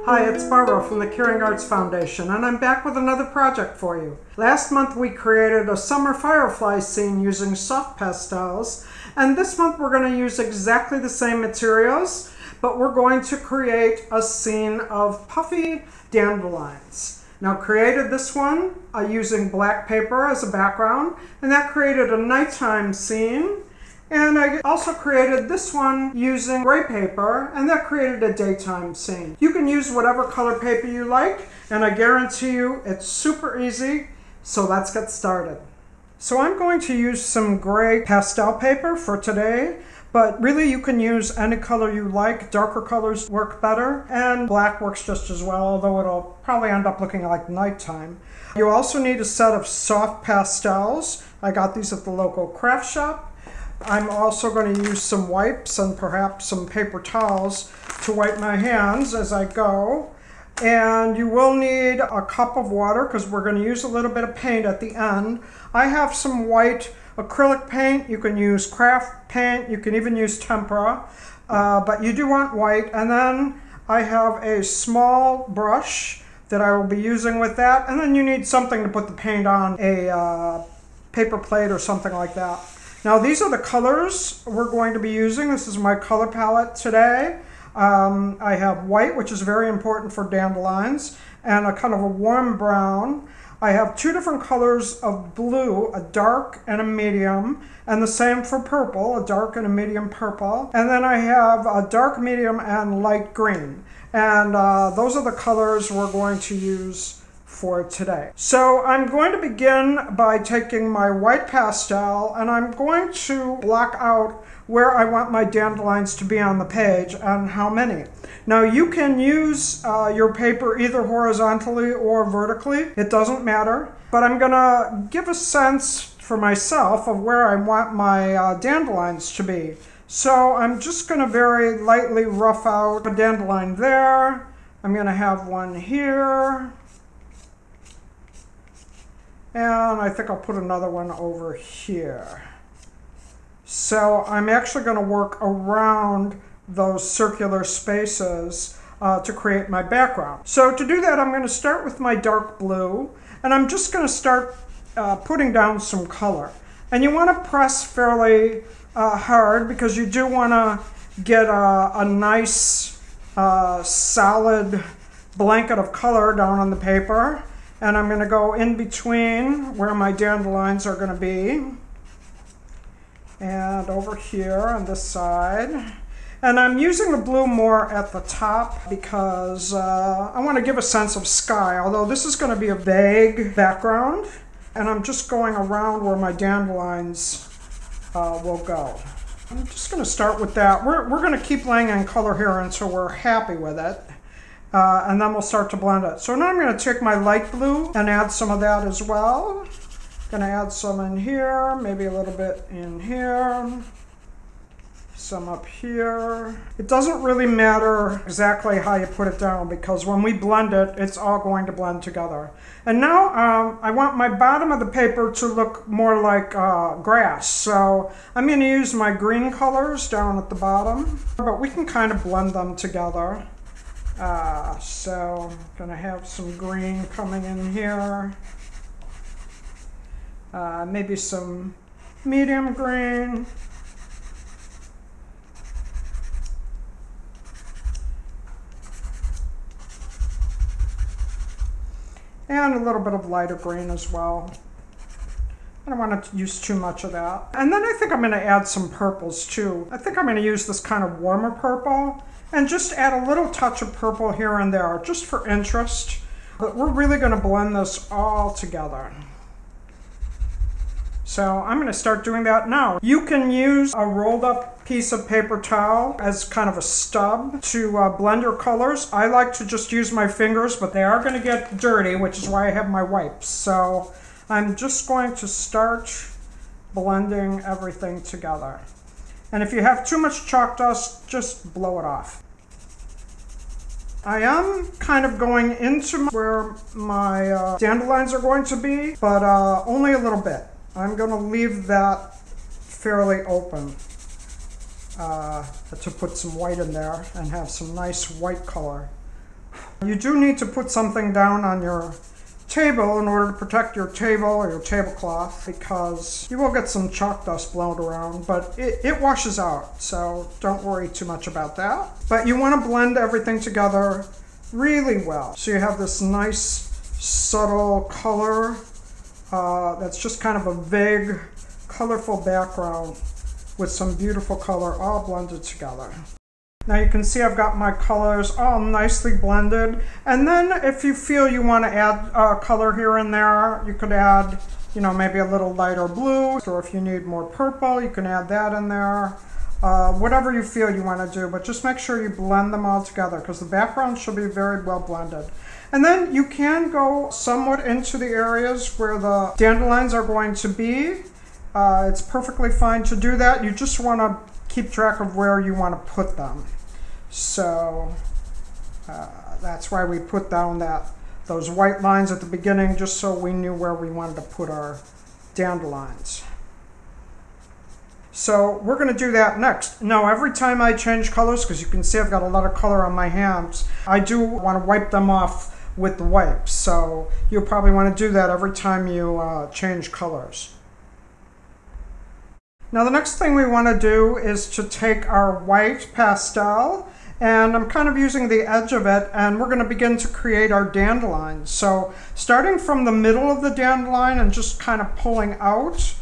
Hi, it's Barbara from the Caring Arts Foundation, and I'm back with another project for you. Last month we created a summer firefly scene using soft pastels, and this month we're going to use exactly the same materials, but we're going to create a scene of puffy dandelions. Now, created this one using black paper as a background, and that created a nighttime scene. And I also created this one using gray paper, and that created a daytime scene. You can use whatever color paper you like, and I guarantee you it's super easy. So let's get started. So I'm going to use some gray pastel paper for today, but really you can use any color you like. Darker colors work better, and black works just as well, although it'll probably end up looking like nighttime. You also need a set of soft pastels. I got these at the local craft shop. I'm also going to use some wipes and perhaps some paper towels to wipe my hands as I go. And you will need a cup of water because we're going to use a little bit of paint at the end. I have some white acrylic paint. You can use craft paint. You can even use tempera, but you do want white. And then I have a small brush that I will be using with that. And then you need something to put the paint on, a paper plate or something like that. Now these are the colors we're going to be using. This is my color palette today. I have white, which is very important for dandelions, and a kind of a warm brown. I have two different colors of blue, a dark and a medium, and the same for purple, a dark and a medium purple. And then I have a dark, medium, and light green. And those are the colors we're going to use for today. So I'm going to begin by taking my white pastel and I'm going to block out where I want my dandelions to be on the page and how many. Now you can use your paper either horizontally or vertically. It doesn't matter, but I'm gonna give a sense for myself of where I want my dandelions to be. So I'm just gonna very lightly rough out a dandelion there. I'm gonna have one here. And I think I'll put another one over here. So I'm actually going to work around those circular spaces to create my background. So to do that, I'm going to start with my dark blue, and I'm just going to start putting down some color. And you want to press fairly hard because you do want to get a nice solid blanket of color down on the paper. And I'm going to go in between where my dandelions are going to be. And over here on this side. And I'm using the blue more at the top because I want to give a sense of sky, although this is going to be a vague background. And I'm just going around where my dandelions will go. I'm just going to start with that. We're going to keep laying in color here until we're happy with it. And then we'll start to blend it. So now I'm going to take my light blue and add some of that as well. Going to add some in here, maybe a little bit in here, some up here. It doesn't really matter exactly how you put it down because when we blend it, it's all going to blend together. And now I want my bottom of the paper to look more like grass. So I'm going to use my green colors down at the bottom, but we can kind of blend them together. So I'm going to have some green coming in here, maybe some medium green, and a little bit of lighter green as well. I don't want to use too much of that. And then I think I'm going to add some purples too. I think I'm going to use this kind of warmer purple. And just add a little touch of purple here and there, just for interest. But we're really going to blend this all together. So I'm going to start doing that now. You can use a rolled up piece of paper towel as kind of a stub to blend your colors. I like to just use my fingers, but they are going to get dirty, which is why I have my wipes. So I'm just going to start blending everything together. And if you have too much chalk dust, just blow it off. I am kind of going into where my dandelions are going to be, but only a little bit. I'm going to leave that fairly open. to put some white in there and have some nice white color. You do need to put something down on your table in order to protect your table or your tablecloth, because you will get some chalk dust blown around, but it washes out, so don't worry too much about that. But you want to blend everything together really well, so you have this nice subtle color that's just kind of a vague colorful background with some beautiful color all blended together. Now you can see I've got my colors all nicely blended, and then if you feel you want to add color here and there, you could add, you know, maybe a little lighter blue, or if you need more purple, you can add that in there. Whatever you feel you want to do, but just make sure you blend them all together because the background should be very well blended. And then you can go somewhat into the areas where the dandelions are going to be. It's perfectly fine to do that. You just want to keep track of where you want to put them. So that's why we put down those white lines at the beginning, just so we knew where we wanted to put our dandelions. So we're going to do that next. Now every time I change colors, because you can see I've got a lot of color on my hands, I do want to wipe them off with the wipes. So you'll probably want to do that every time you change colors. Now the next thing we want to do is to take our white pastel, and I'm kind of using the edge of it, and we're going to begin to create our dandelions. So starting from the middle of the dandelion and just kind of pulling out,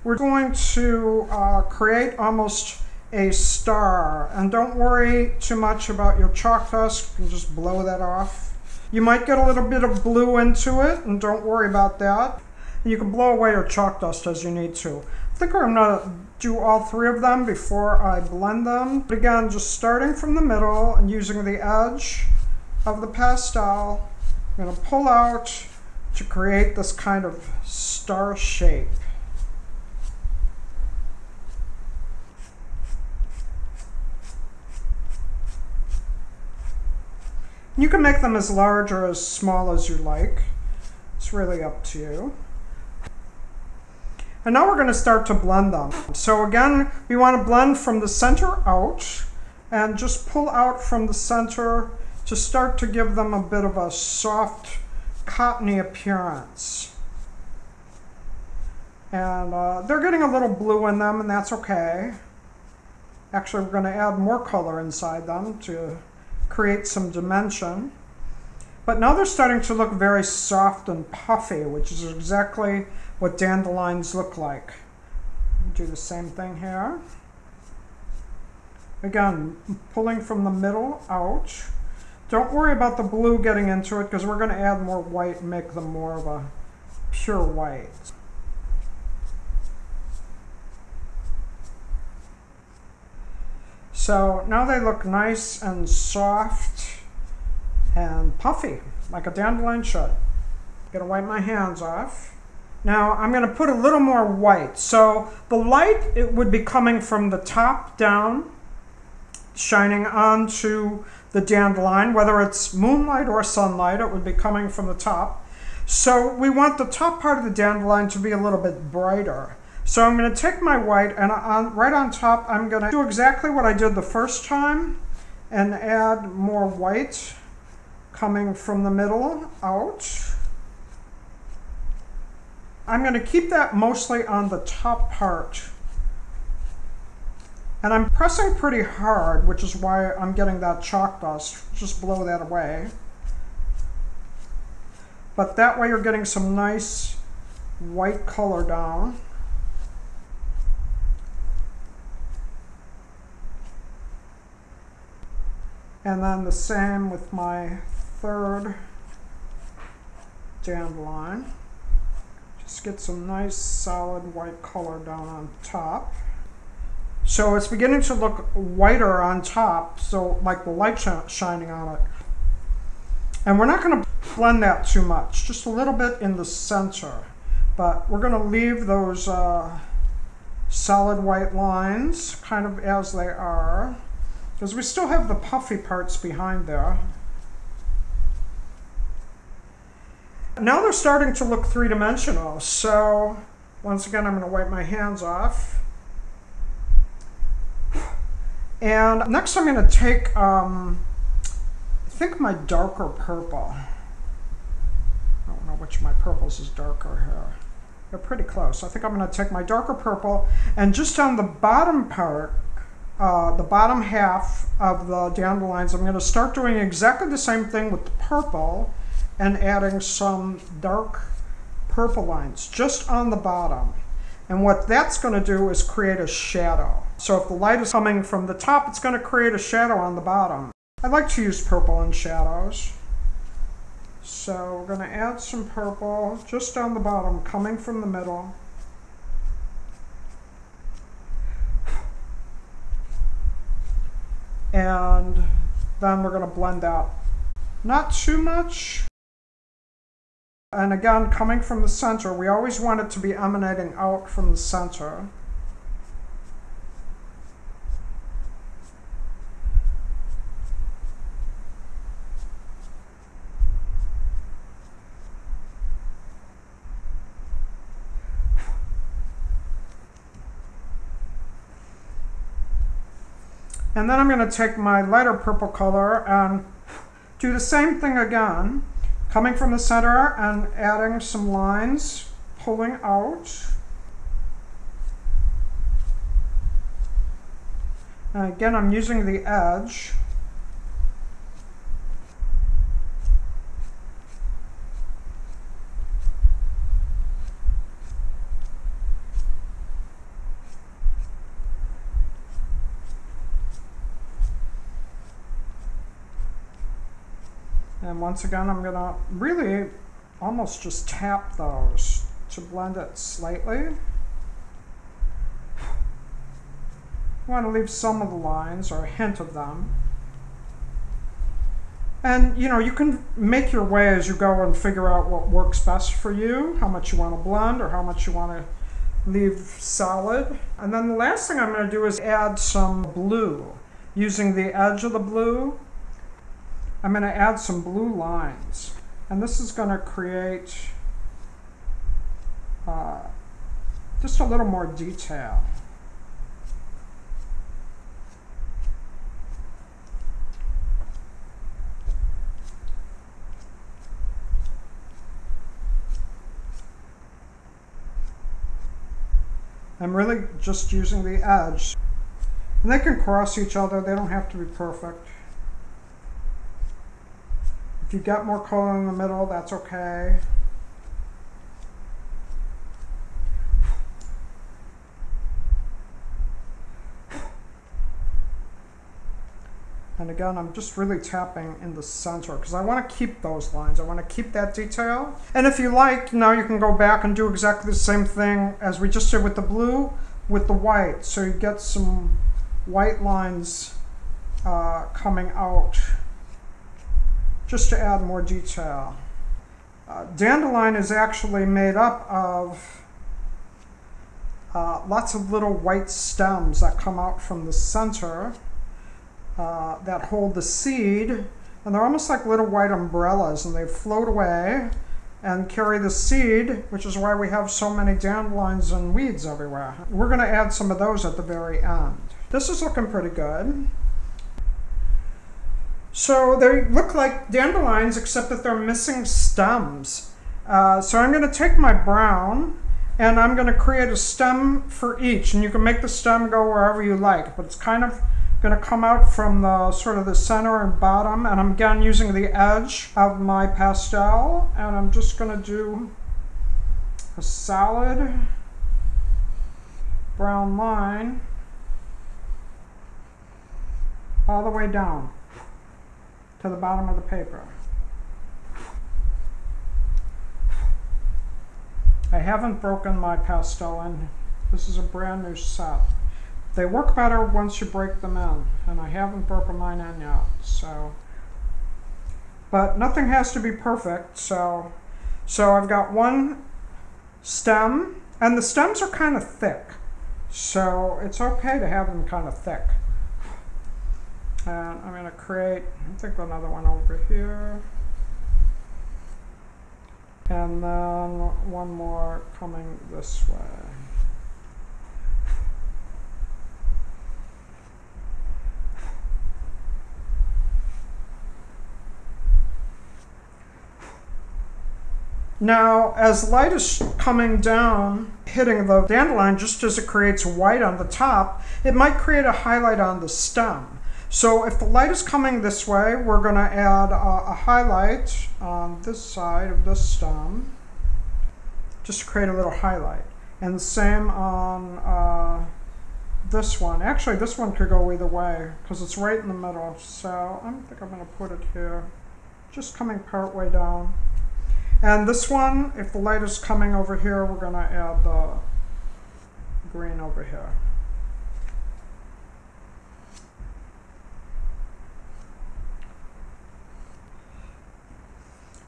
we're going to create almost a star. And don't worry too much about your chalk dust, you can just blow that off. You might get a little bit of blue into it, and don't worry about that. You can blow away your chalk dust as you need to. I think I'm going to do all three of them before I blend them. But again, just starting from the middle and using the edge of the pastel, I'm going to pull out to create this kind of star shape. You can make them as large or as small as you like. It's really up to you. And now we're going to start to blend them. So again, we want to blend from the center out and just pull out from the center to start to give them a bit of a soft, cottony appearance. And they're getting a little blue in them, and that's okay. Actually, we're going to add more color inside them to create some dimension. But now they're starting to look very soft and puffy, which is exactly what dandelions look like. Do the same thing here. Again, pulling from the middle out. Don't worry about the blue getting into it, because we're going to add more white and make them more of a pure white. So now they look nice and soft and puffy, like a dandelion should. I'm going to wipe my hands off. Now I'm going to put a little more white. So the light, it would be coming from the top down, shining onto the dandelion. Whether it's moonlight or sunlight, it would be coming from the top. So we want the top part of the dandelion to be a little bit brighter. So I'm going to take my white, and right on top I'm going to do exactly what I did the first time and add more white coming from the middle out. I'm going to keep that mostly on the top part. And I'm pressing pretty hard, which is why I'm getting that chalk dust. Just blow that away. But that way you're getting some nice white color down. And then the same with my third dandelion. Just get some nice solid white color down on top. So it's beginning to look whiter on top, so like the light shining on it. And we're not going to blend that too much, just a little bit in the center. But we're going to leave those solid white lines kind of as they are, because we still have the puffy parts behind there. Now they're starting to look three-dimensional, so once again I'm going to wipe my hands off. And next I'm going to take, I think my darker purple, I don't know which of my purples is darker here. They're pretty close. I think I'm going to take my darker purple and just on the bottom part, the bottom half of the dandelions, I'm going to start doing exactly the same thing with the purple and adding some dark purple lines just on the bottom. And what that's going to do is create a shadow. So if the light is coming from the top, it's going to create a shadow on the bottom. I like to use purple in shadows. So we're going to add some purple just down the bottom, coming from the middle. And then we're going to blend out. Not too much. And again, coming from the center, we always want it to be emanating out from the center. And then I'm going to take my lighter purple color and do the same thing again, coming from the center and adding some lines, pulling out. And again, I'm using the edge. And once again, I'm going to really almost just tap those to blend it slightly. You want to leave some of the lines or a hint of them. And you know, you can make your way as you go and figure out what works best for you, how much you want to blend or how much you want to leave solid. And then the last thing I'm going to do is add some blue. Using the edge of the blue, I'm going to add some blue lines, and this is going to create just a little more detail. I'm really just using the edge, and they can cross each other, they don't have to be perfect. If you got more color in the middle, that's okay. And again, I'm just really tapping in the center because I want to keep those lines. I want to keep that detail. And if you like, now you can go back and do exactly the same thing as we just did with the blue, with the white. So you get some white lines coming out, just to add more detail. Dandelion is actually made up of lots of little white stems that come out from the center that hold the seed, and they're almost like little white umbrellas, and they float away and carry the seed, which is why we have so many dandelions and weeds everywhere. We're going to add some of those at the very end. This is looking pretty good. So they look like dandelions, except that they're missing stems. So I'm going to take my brown, and I'm going to create a stem for each. And you can make the stem go wherever you like, but it's kind of going to come out from the sort of the center and bottom. And I'm again using the edge of my pastel, and I'm just going to do a solid brown line all the way down to the bottom of the paper. I haven't broken my pastel in. This is a brand new set. They work better once you break them in, and I haven't broken mine in yet, so. But nothing has to be perfect, so I've got one stem, and the stems are kind of thick, so it's okay to have them kind of thick. And I'm going to create, I think, another one over here. And then one more coming this way. Now, as light is coming down, hitting the dandelion, just as it creates white on the top, it might create a highlight on the stem. So if the light is coming this way, we're going to add a highlight on this side of this stem, just to create a little highlight. And the same on this one. Actually, this one could go either way because it's right in the middle. So I think I'm going to put it here, just coming part way down. And this one, if the light is coming over here, we're going to add the green over here.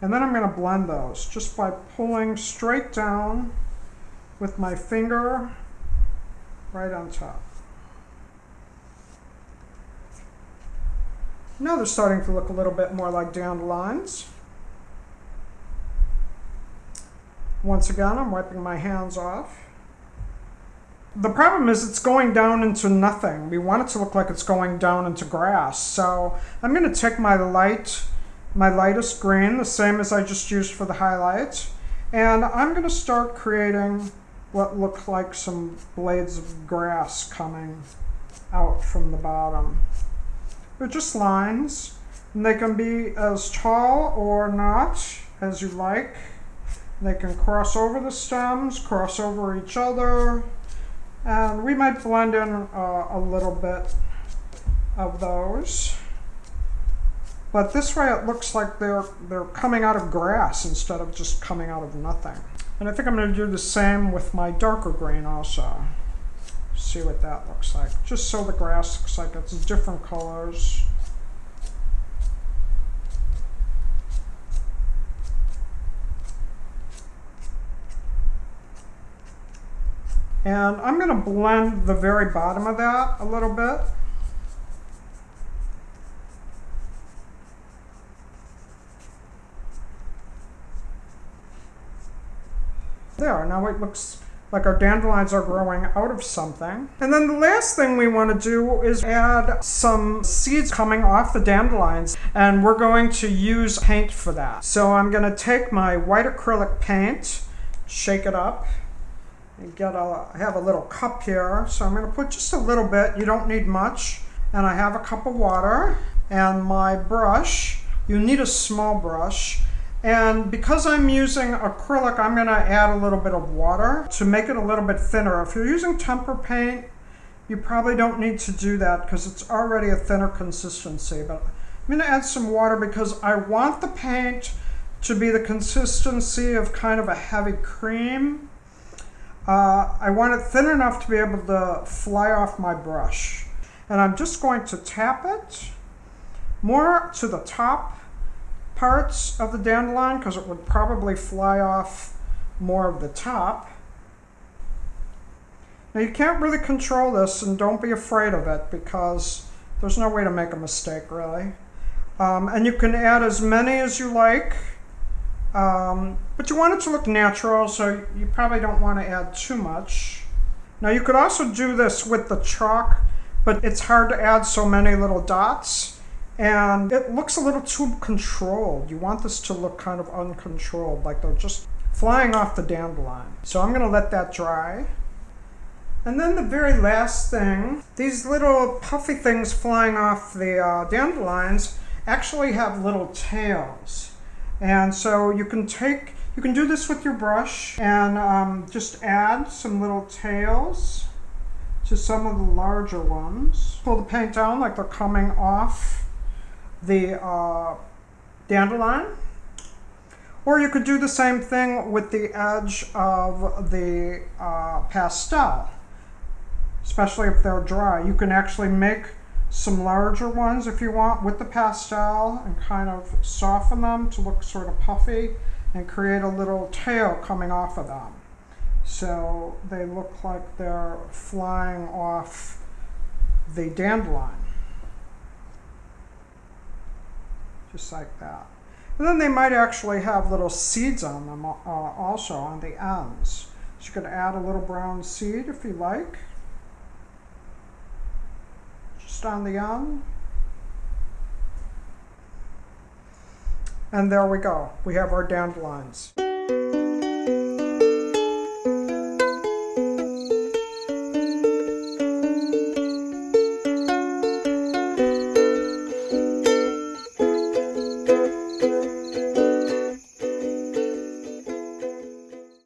And then I'm going to blend those just by pulling straight down with my finger right on top. Now they're starting to look a little bit more like dandelions. Once again, I'm wiping my hands off. The problem is it's going down into nothing. We want it to look like it's going down into grass. So I'm going to take my lightest green, the same as I just used for the highlight, and I'm going to start creating what look like some blades of grass coming out from the bottom. They're just lines, and they can be as tall or not as you like. They can cross over the stems, cross over each other, and we might blend in a little bit of those. But this way it looks like they're coming out of grass instead of just coming out of nothing. And I think I'm going to do the same with my darker green also. See what that looks like. Just so the grass looks like it's different colors. And I'm going to blend the very bottom of that a little bit. There, now it looks like our dandelions are growing out of something. And then the last thing we want to do is add some seeds coming off the dandelions, and we're going to use paint for that. So I'm going to take my white acrylic paint, shake it up, and I have a little cup here, so I'm going to put just a little bit. You don't need much. And I have a cup of water and my brush. You need a small brush. And because I'm using acrylic, I'm going to add a little bit of water to make it a little bit thinner. If you're using tempera paint, you probably don't need to do that because it's already a thinner consistency. But I'm going to add some water because I want the paint to be the consistency of kind of a heavy cream. I want it thin enough to be able to fly off my brush. And I'm just going to tap it more to the top parts of the dandelion because it would probably fly off more of the top. Now you can't really control this, and don't be afraid of it because there's no way to make a mistake really. And you can add as many as you like. But you want it to look natural, so you probably don't want to add too much. Now you could also do this with the chalk, but it's hard to add so many little dots, and it looks a little too controlled. You want this to look kind of uncontrolled, like they're just flying off the dandelion. So I'm going to let that dry. And then the very last thing, these little puffy things flying off the dandelions actually have little tails. And so you can do this with your brush and just add some little tails to some of the larger ones. Pull the paint down like they're coming off the dandelion. Or you could do the same thing with the edge of the pastel, especially if they're dry. You can actually make some larger ones if you want with the pastel and kind of soften them to look sort of puffy and create a little tail coming off of them. So they look like they're flying off the dandelion. Just like that. And then they might actually have little seeds on them also on the ends. So you could add a little brown seed if you like. Just on the end. And there we go. We have our dandelions.